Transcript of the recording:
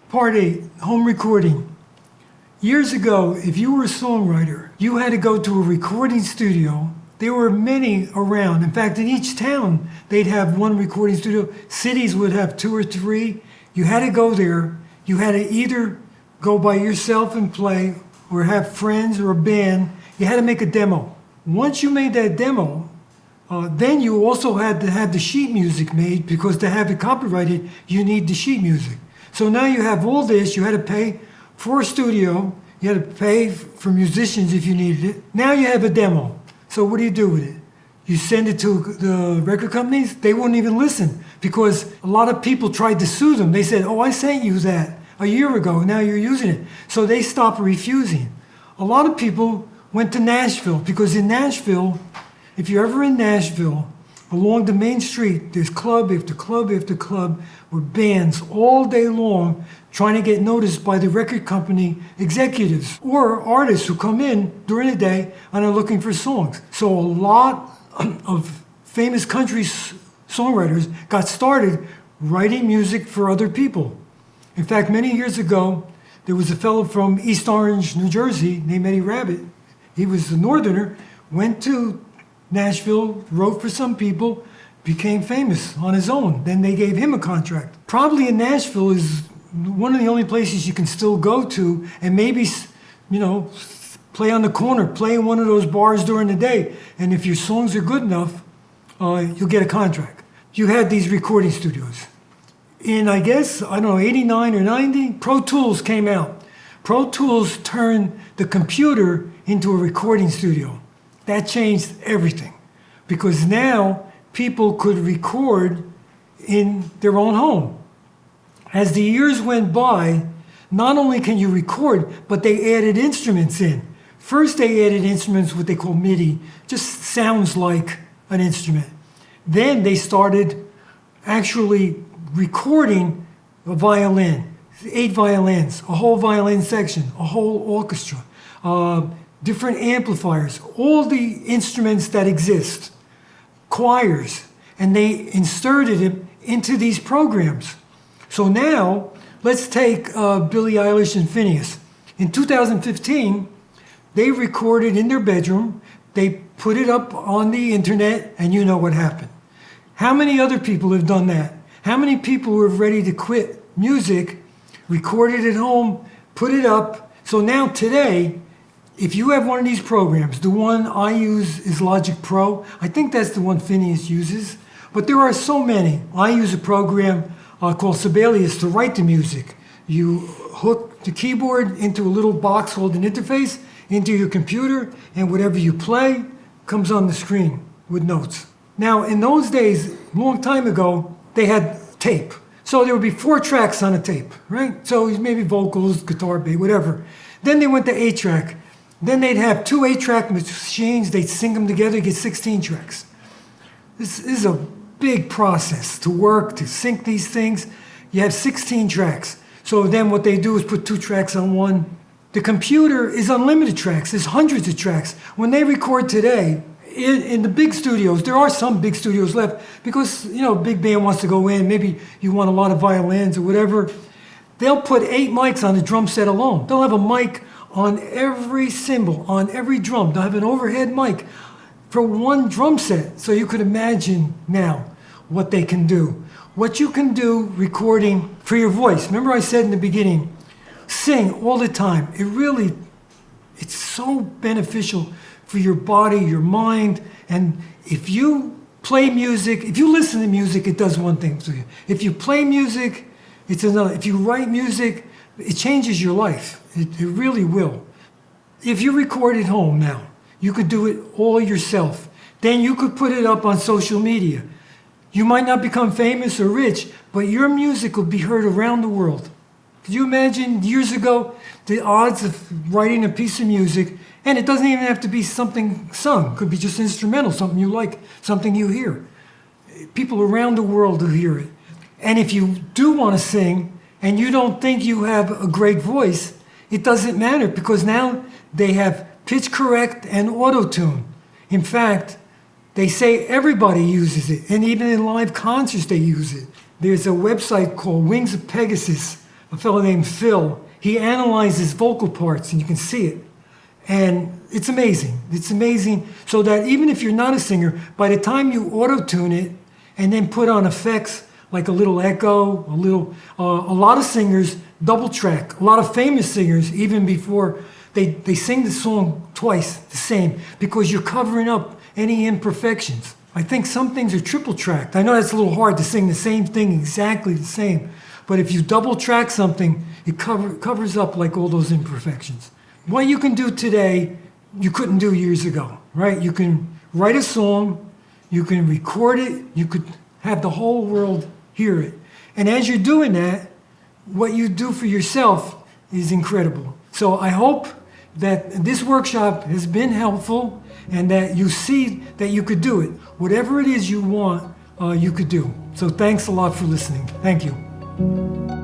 Part 8, home recording. Years ago, if you were a songwriter, you had to go to a recording studio. There were many around. In fact, in each town, they'd have one recording studio. Cities would have 2 or 3. You had to go there. You had to either go by yourself and play or have friends or a band. You had to make a demo. Once you made that demo, then you also had to have the sheet music made, because to have it copyrighted, you need the sheet music. So now you have all this. You had to pay for a studio. You had to pay for musicians if you needed it. Now you have a demo. So what do you do with it? You send it to the record companies. They won't even listen, because a lot of people tried to sue them. They said, oh, I sent you that a year ago. Now you're using it. So they stopped refusing. A lot of people went to Nashville, because in Nashville, if you're ever in Nashville, along the main street, there's club after club after club with bands all day long trying to get noticed by the record company executives or artists who come in during the day and are looking for songs. So a lot of famous country songwriters got started writing music for other people. In fact, many years ago, there was a fellow from East Orange, New Jersey, named Eddie Rabbitt. He was a northerner, went to Nashville, wrote for some people, became famous on his own. Then they gave him a contract. Probably in Nashville is one of the only places you can still go to and maybe, play on the corner, play in one of those bars during the day. And if your songs are good enough, you'll get a contract. You had these recording studios. In, 89 or 90, Pro Tools came out. Pro Tools turned the computer into a recording studio. That changed everything, because now people could record in their own home. As the years went by, not only can you record, but they added instruments in. First, they added instruments, what they call MIDI, just sounds like an instrument. Then they started actually recording a violin, 8 violins, a whole violin section, a whole orchestra, different amplifiers, all the instruments that exist, choirs, and they inserted it into these programs. So now, let's take Billie Eilish and Phineas. In 2015, they recorded in their bedroom, they put it up on the internet, and you know what happened. How many other people have done that? How many people were ready to quit music, recorded at home, put it up? So now today, if you have one of these programs, the one I use is Logic Pro. I think that's the one Phineas uses. But there are so many. I use a program called Sibelius to write the music. You hook the keyboard into a little box called an interface into your computer, and whatever you play comes on the screen with notes. Now, in those days, a long time ago, they had tape. So there would be 4 tracks on a tape, right? So maybe vocals, guitar, bass, whatever. Then they went to 8-track. Then they'd have 2 8-track machines, they'd sync them together, you get 16 tracks. This is a big process to work, to sync these things. You have 16 tracks. So then what they do is put 2 tracks on one. The computer is unlimited tracks, there's hundreds of tracks. When they record today, in the big studios, there are some big studios left, because, big band wants to go in, maybe you want a lot of violins or whatever. They'll put 8 mics on the drum set alone. They'll have a mic on every cymbal, on every drum. They'll have an overhead mic for one drum set. So you could imagine now what they can do. What you can do recording for your voice. Remember I said in the beginning, sing all the time. It's so beneficial for your body, your mind. And if you play music, if you listen to music, it does one thing to you. If you play music, it's another. If you write music, it changes your life. It really will. If you record at home now, you could do it all yourself. Then you could put it up on social media. You might not become famous or rich, but your music will be heard around the world. Could you imagine years ago the odds of writing a piece of music, and it doesn't even have to be something sung. It could be just instrumental, something you like, something you hear. People around the world will hear it. And if you do want to sing, and you don't think you have a great voice, it doesn't matter, because now they have pitch correct and auto-tune. In fact, they say everybody uses it, and even in live concerts they use it. There's a website called Wings of Pegasus a fellow named Phil. He analyzes vocal parts, and you can see it. And it's amazing. It's amazing. So that even if you're not a singer, by the time you auto-tune it and then put on effects like a little echo, a lot of singers double track. A lot of famous singers, even before they sing the song twice the same, because you're covering up any imperfections. I think some things are triple tracked. I know that's a little hard to sing the same thing exactly the same, but if you double track something, it covers up like all those imperfections. What you can do today, you couldn't do years ago, right? You can write a song, you can record it, you could have the whole world hear it. And as you're doing that, what you do for yourself is incredible. So I hope that this workshop has been helpful and that you see that you could do it. Whatever it is you want, you could do. So thanks a lot for listening. Thank you.